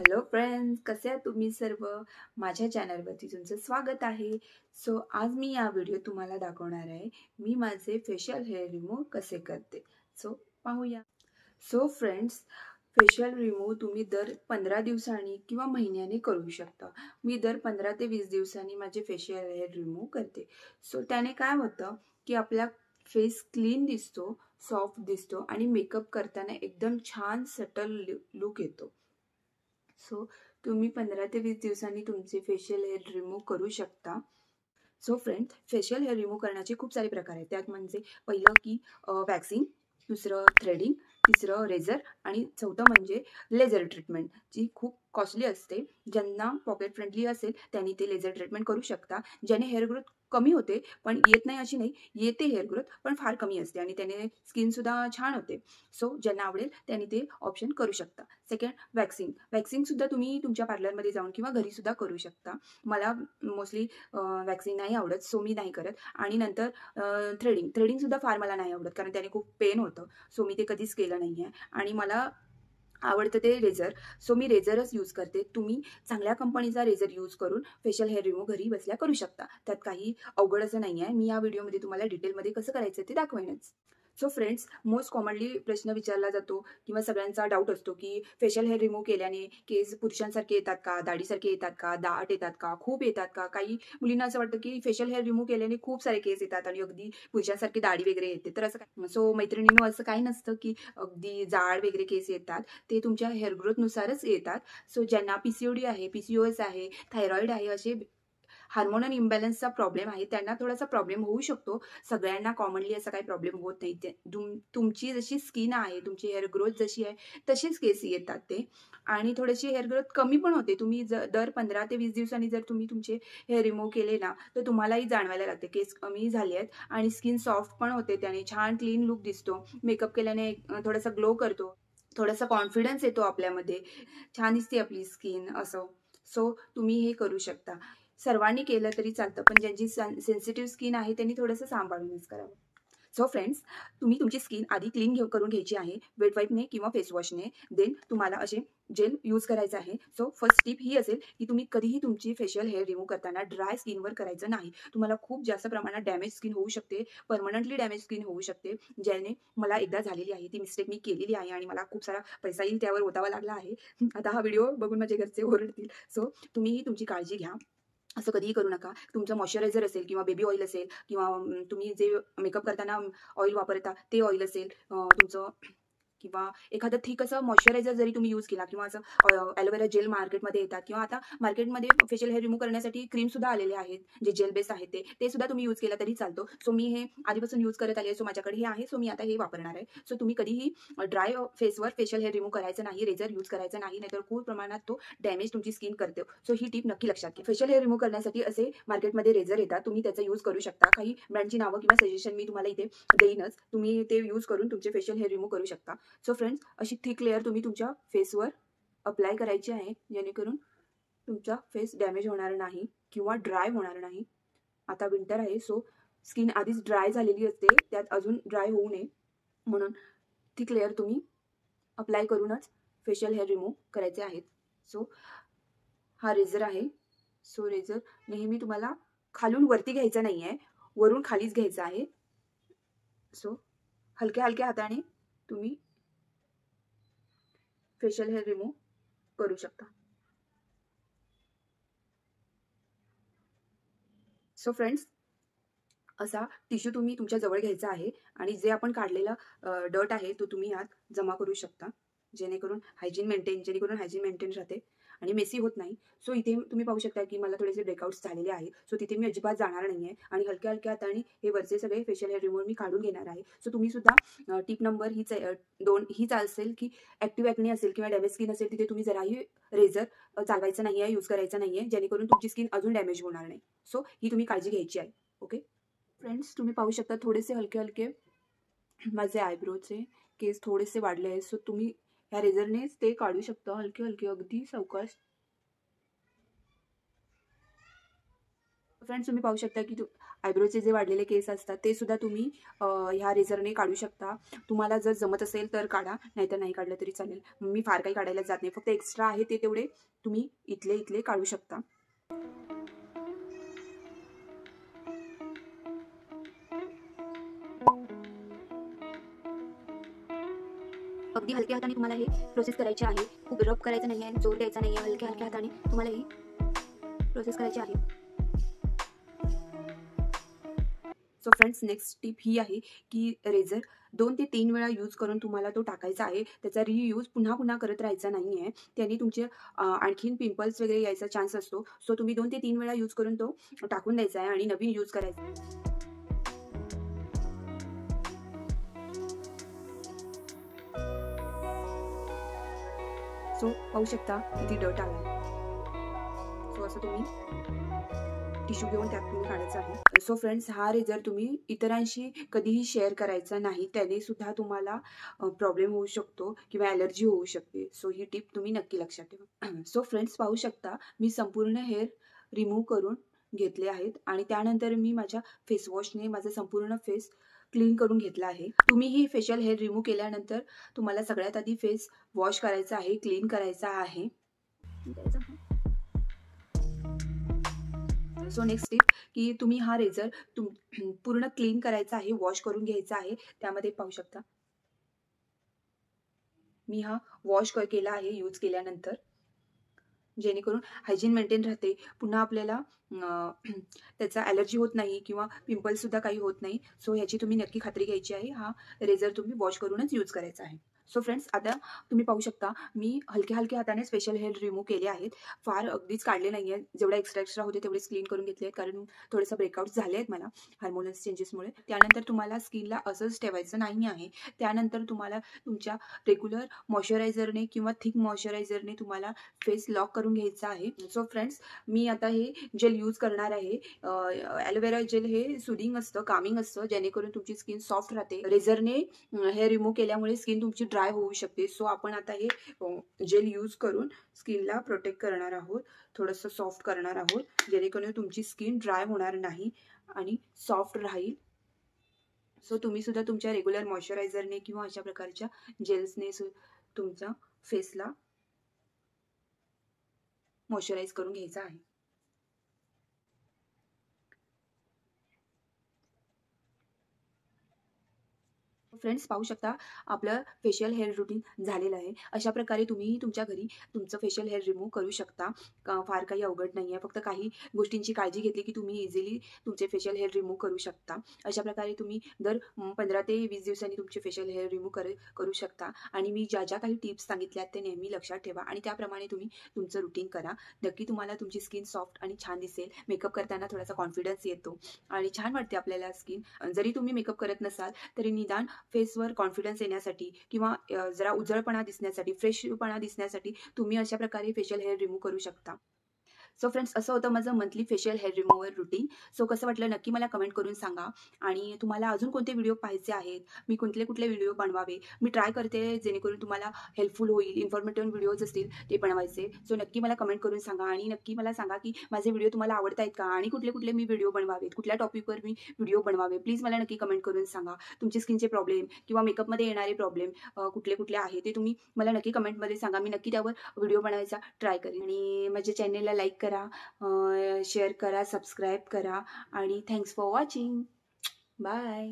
Hello friends, कसे आहात तुम्ही सर्व? माझ्या चॅनलवरती तुमचं स्वागत आहे. सो आज मी या व्हिडिओ तुम्हाला दाखवणार आहे मी माझे फेशियल हेअर रिमूव्ह कसे करते. सो पाहूया. सो फ्रेंड्स, फेशियल रिमूव्ह तुम्ही दर 15 दिवसांनी किंवा महिन्याने करू शकता. मी दर 15 ते 20 दिवसांनी माझे फेशियल हेअर रिमूव्ह करते. सो त्याने काय होतं की आपला फेस क्लीन दिसतो, सॉफ्ट दिसतो आणि मेकअप करताना एकदम छान सटल लुक येतो. सो तुम्ही 15 ते 20 दिवसांनी तुमचे फेशियल हेअर रिमूव्ह करू शकता. So friends, facial hair remove करण्याचे खूप सारे प्रकार आहेत. त्यात म्हणजे पहिलं की वॅक्सिंग, दुसरं थ्रेडिंग, तिसरं रेझर आणि चौथं म्हणजे लेझर ट्रीटमेंट, जी खूप कॉस्टली असते. ज्यांना पॉकेट फ्रेंडली असेल त्यांनी ते लेझर ट्रीटमेंट करू शकता, ज्याने हेअर ग्रोथ कमी होते, पण येत नाही अशी नाही, येते हेअर ग्रोथ पण फार कमी असते आणि त्याने स्किनसुद्धा छान होते. सो ज्यांना आवडेल त्यांनी ते ऑप्शन करू शकता. सेकंड, वॅक्सिंगसुद्धा तुम्ही तुमच्या पार्लरमध्ये जाऊन किंवा घरीसुद्धा करू शकता. मला मोस्टली वॅक्सिंग नाही आवडत, सो मी नाही करत. आणि नंतर थ्रेडिंगसुद्धा फार मला नाही आवडत, कारण त्याने खूप पेन होतं. सो मी ते कधीच केलं नाही आहे. आणि मला आवडतं ते रेझर, सो मी रेझरच यूज करते. तुम्ही चांगल्या कंपनीचा रेझर यूज करून फेशियल हेअर रिमूव्ह घरी बसल्या करू शकता. त्यात काही अवघड असं नाही आहे. मी या व्हिडिओमध्ये तुम्हाला डिटेलमध्ये कसं करायचं ते दाखवेनच. सो फ्रेंड्स, मोस्ट कॉमनली प्रश्न विचारला जातो किंवा सगळ्यांचा डाऊट असतो की फेशियल हेअर रिमूव्ह केल्याने केस पुरुषांसारखे येतात का, दाढीसारखे येतात का, दाट येतात का, खूप येतात का? काही मुलींना असं वाटतं की फेशियल हेअर रिमूव्ह केल्याने खूप सारे केस येतात आणि अगदी पुरुषांसारखी दाढी वगैरे येते. तर असं काय? सो मैत्रिणींनो, असं काही नसतं की अगदी जाड वगैरे केस येतात. ते तुमच्या हेअर ग्रोथनुसारच येतात. सो ज्यांना पीसीओडी आहे, पीसीओएस आहे, थायरॉइड आहे, असे हार्मोनल इम्बॅलन्सचा प्रॉब्लेम आहे, त्यांना थोडासा प्रॉब्लेम होऊ शकतो. सगळ्यांना कॉमनली असा काही प्रॉब्लेम होत नाही. ते तुमची जशी स्किन आहे, तुमची हेअर ग्रोथ जशी आहे तसेच केस येतात ते. आणि थोडीशी हेअर ग्रोथ कमी पण होते. तुम्ही दर 15 ते 20 दिवसांनी जर तुम्ही तुमचे हेअर रिमूव्ह केले ना, तर तुम्हालाही जाणवायला लागते केस कमी झाले आहेत आणि स्किन सॉफ्ट पण होते. त्याने छान क्लीन लुक दिसतो. मेकअप केल्याने थोडासा ग्लो करतो. थोडासा कॉन्फिडन्स येतो आपल्यामध्ये. छान दिसते आपली स्किन असं. सो तुम्ही हे करू शकता. सर्वांनी केलं तरी चालतं, पण ज्यांची सेन्सिटिव्ह स्किन आहे त्यांनी थोडंसं सांभाळूनच करावं. सो फ्रेंड्स, तुम्ही तुमची स्किन आधी क्लीन करून घ्यायची आहे, वेट वाईपने किंवा फेस वॉशने. देन तुम्हाला असे जेल यूज करायचं आहे. सो फर्स्ट टिप ही असेल की तुम्ही कधीही तुमची फेशियल हेअर रिमूव्ह करताना ड्राय स्किनवर करायचं नाही. तुम्हाला खूप जास्त प्रमाणात डॅमेज स्किन होऊ शकते, परमनंटली डॅमेज स्किन होऊ शकते, ज्याने मला एकदा झालेली आहे. ती मिस्टेक मी केलेली आहे आणि मला खूप सारा पैसाही त्यावर ओतावा लागला आहे. आता हा व्हिडिओ बघून माझे घरचे ओरडतील. सो तुम्हीही तुमची काळजी घ्या. असं कधीही करू नका. तुमचं मॉइश्चरायझर असेल किंवा बेबी ऑइल असेल किंवा तुम्ही जे मेकअप करताना ऑइल वापरता ते ऑइल असेल तुमचं, किंवा एखादं थिक असं मॉइश्चरायझर जरी तुम्ही यूज केला किंवा असं ॲलोवेरा जेल मार्केटमध्ये येतात किंवा आता मार्केटमध्ये फेशियल हेअर रिमूव्ह करण्यासाठी क्रीमसुद्धा आलेले आहेत, जे जेल बेस आहेत ते सुद्धा तुम्ही यूज केला तरी चालतो. सो मी हे आधीपासून यूज करत आले आहे. सो माझ्याकडे हे आहे. सो मी आता हे वापरणार आहे. सो तुम्ही कधीही ड्राय फेसवर फेशियल हेअर रिमूव्ह करायचं नाही, रेझर यूज करायचं नाही, नाहीतर खूप प्रमाणात तो डॅमेज तुमची स्किन करतो. सो ही टिप नक्की लक्षात घ्या. फेशियल हेअर रिमूव्ह करण्यासाठी असे मार्केटमध्ये रेझर येतात, तुम्ही त्याचा यूज करू शकता. काही ब्रँडची नावं किंवा सजेशन मी तुम्हाला इथे देईनच. तुम्ही ते यूज करून तुमचे फेशियल हेअर रिमूव्ह करू शकता. सो फ्रेंड्स, अशी थिक लेअर तुम्ही तुमच्या फेसवर अप्लाय करायची आहे, जेणेकरून तुमचा फेस डॅमेज होणार नाही किंवा ड्राय होणार नाही. आता विंटर आहे, सो स्किन आधीच ड्राय झालेली असते, त्यात अजून ड्राय होऊ नये म्हणून थिक लेअर तुम्ही अप्लाय करूनच फेशियल हेअर रिमूव्ह करायचे आहेत. सो हा रेझर आहे. सो रेझर नेहमी तुम्हाला खालून वरती घ्यायचा नाही आहे, वरून खालीच घ्यायचा आहे. सो हलक्या हलक्या हाताने तुम्ही फेशियल हेअर रिमूव्ह करू शकता. सो फ्रेंड्स, असा टिश्यू तुम्ही तुमच्या जवळ घ्यायचा आहे आणि जे आपण काढलेला डर्ट आहे तो तुम्ही यात जमा करू शकता, जेणेकरून हायजीन मेंटेन राहते आणि मेसी होत नाही. सो इथे तुम्ही पाहू शकता की मला थोडेसे ब्रेकआउट्स झालेले आहेत. सो तिथे मी अजिबात जाणार नाही आहे आणि हलक्या हलक्या हाताने हे वरचे सगळे फेशियल हेअर रिमूव्ह मी काढून घेणार आहे. सो तुम्ही सुद्धा टिप नंबर हीच 2 हीच असेल की ॲक्टिव्ह ॲक्ने असेल किंवा डॅमेज स्किन असेल, तिथे तुम्ही जराही रेझर चालवायचं नाही आहे, यूज करायचं नाही आहे, जेणेकरून तुमची स्किन अजून डॅमेज होणार नाही. सो ही तुम्ही काळजी घ्यायची आहे. ओके फ्रेंड्स, तुम्ही पाहू शकता थोडेसे हलके हलके माझे आयब्रोचे केस थोडेसे वाढले आहेत. सो तुम्ही ह्या रेझरनेच ते काढू शकता, हलके हलके अगदी सावकाश. फ्रेंड्स, तुम्ही पाहू शकता की आयब्रोचे जे वाढलेले केस असतात ते सुद्धा तुम्ही ह्या रेझरने काढू शकता. तुम्हाला जर जमत असेल तर काढा, नाहीतर नाही काढलं तरी चालेल. मी फार काही काढायला जात नाही, फक्त एक्स्ट्रा आहे ते तेवढे तुम्ही इथले इथले काढू शकता. अगदी हलक्या हाताने तुम्हाला हे प्रोसेस करायचे आहे. खूप रब करायचं नाही आहे, जोर द्यायचा नाही आहे. हलक्या हलक्या हाताने तुम्हाला ही प्रोसेस करायची आहे. सो फ्रेंड्स, नेक्स्ट टिप ही आहे की रेझर 2 ते 3 वेळा यूज करून तुम्हाला तो टाकायचा आहे. त्याचा रियूज पुन्हा पुन्हा करत राहायचा नाही आहे. त्याने तुमचे आणखीन पिंपल्स वगैरे यायचा चान्स असतो. सो तुम्ही 2 ते 3 वेळा यूज करून तो टाकून द्यायचा आहे आणि नवीन यूज करायचा. सो पाहू शकता किती डट आला. सो असं तुम्ही टिश्यू घेऊन त्यात तुम्ही काढायचं आहे. सो फ्रेंड्स, हा रेझर तुम्ही इतरांशी कधीही शेअर करायचा नाही. त्याने सुद्धा तुम्हाला प्रॉब्लेम होऊ शकतो किंवा ॲलर्जी होऊ शकते. सो ही टिप तुम्ही नक्की लक्षात ठेवा. सो फ्रेंड्स, पाहू शकता मी संपूर्ण हेअर रिमूव्ह करून घेतले आहेत आणि त्यानंतर मी माझ्या फेसवॉशने माझा संपूर्ण फेस क्लीन करून घेतला आहे. तुम्ही ही फेशियल हेअर रिमूव्ह केल्यानंतर तुम्हाला सगळ्यात आधी फेस वॉश करायचा आहे, क्लीन करायचा आहे. सो नेक्स्ट टिप की तुम्ही हा रेझर पूर्ण क्लीन करायचा आहे, वॉश करून घ्यायचा आहे. त्यामध्ये पाहू शकता मी हा वॉश केला आहे यूज केल्यानंतर, जेणेकरून हायजीन मेंटेन राहते. पुन्हा आपल्याला त्याचा ॲलर्जी होत नाही किंवा पिंपल्ससुद्धा काही होत नाही. सो ह्याची तुम्ही नक्की खात्री घ्यायची आहे. हा रेझर तुम्ही वॉश करूनच यूज करायचा आहे. सो फ्रेंड्स, आता तुम्ही पाहू शकता मी हलक्या हलक्या हाताने स्पेशल हेअर रिमूव्ह केले आहेत. फार अगदीच काढले नाही आहेत. जेवढा एक्स्ट्रा होते तेवढेच क्लीन करून घेतले आहेत, कारण थोडेसे ब्रेकआउट्स झाले आहेत मला हार्मोनल्स चेंजेसमुळे. त्यानंतर तुम्हाला स्किनला असंच ठेवायचं नाही आहे. त्यानंतर तुम्हाला तुमच्या रेग्युलर मॉइश्चरायझरने किंवा थिक मॉइश्चरायझरने तुम्हाला फेस लॉक करून घ्यायचा आहे. सो फ्रेंड्स, मी आता हे जेल यूज करणार आहे. ॲलोवेरा जेल हे सुदिंग असतं, कामिंग असतं, जेणेकरून तुमची स्किन सॉफ्ट राहते. रेझरने हेअर रिमूव्ह केल्यामुळे स्किन तुमची ड्राय होऊ शकते. सो आपण आता हे जेल यूज करून स्किनला प्रोटेक्ट करणार आहोत, थोडंसं सॉफ्ट करणार आहोत, जेणेकरून तुमची स्किन ड्राय होणार नाही आणि सॉफ्ट राहील. सो तुम्ही सुद्धा तुमच्या रेग्युलर मॉइश्चरायझरने किंवा अशा प्रकारच्या जेल्सने तुमच्या फेसला मॉइश्चराइज करून घ्यायचा आहे. फ्रेंड्स, पाहू शकता आपलं फेशियल हेअर रुटीन झालेलं आहे. अशा प्रकारे तुम्हीही तुमच्या घरी तुमचं फेशियल हेअर रिमूव्ह करू शकता. फार काही अवघड नाही आहे. फक्त काही गोष्टींची काळजी घेतली की तुम्ही इझिली तुमचे फेशियल हेअर रिमूव्ह करू शकता. अशा प्रकारे तुम्ही दर 15 ते 20 दिवसांनी तुमचे फेशियल हेअर रिमूव्ह करू शकता. आणि मी ज्या ज्या काही टिप्स सांगितल्यात ते नेहमी लक्षात ठेवा आणि त्याप्रमाणे तुम्ही तुमचं रुटीन करा. नक्की तुम्हाला तुमची स्किन सॉफ्ट आणि छान दिसेल. मेकअप करताना थोडासा कॉन्फिडन्स येतो आणि छान वाटते आपल्याला स्किन. जरी तुम्ही मेकअप करत नसाल तरी निदान फेसवर कॉन्फिडन्स येण्यासाठी किंवा जरा उजळपणा दिसण्यासाठी, फ्रेशपणा दिसण्यासाठी तुम्ही अशा प्रकारे फेशियल हेअर रिमूव्ह करू शकता. सो फ्रेंड्स, असं होतं माझं monthly facial hair remover routine. So कसं वाटलं नक्की मला कमेंट करून सांगा. आणि तुम्हाला अजून कोणते व्हिडिओ पाहायचे आहेत, मी कुठले व्हिडिओ बनवावे, मी ट्राय करते जेणेकरून तुम्हाला हेल्पफुल होईल, इन्फॉर्मेटिव्ह व्हिडिओज असतील ते बनवायचे. सो नक्की मला कमेंट करून सांगा आणि नक्की मला सांगा की माझे व्हिडिओ तुम्हाला आवडत आहेत का आणि कुठले मी व्हिडिओ बनवावेत, कुठल्या टॉपिकवर मी व्हिडिओ बनवावे. प्लीज मला नक्की कमेंट करून सांगा. तुमचे स्किनचे प्रॉब्लेम किंवा मेकअपमध्ये येणारे प्रॉब्लेम कुठले आहे ते तुम्ही मला नक्की कमेंटमध्ये सांगा. मी नक्की त्यावर व्हिडिओ बनवायचा ट्राय करेन. आणि माझ्या चॅनेलला लाईक करा, शेअर करा, सबस्क्राईब करा आणि थँक्स फॉर वॉचिंग. बाय.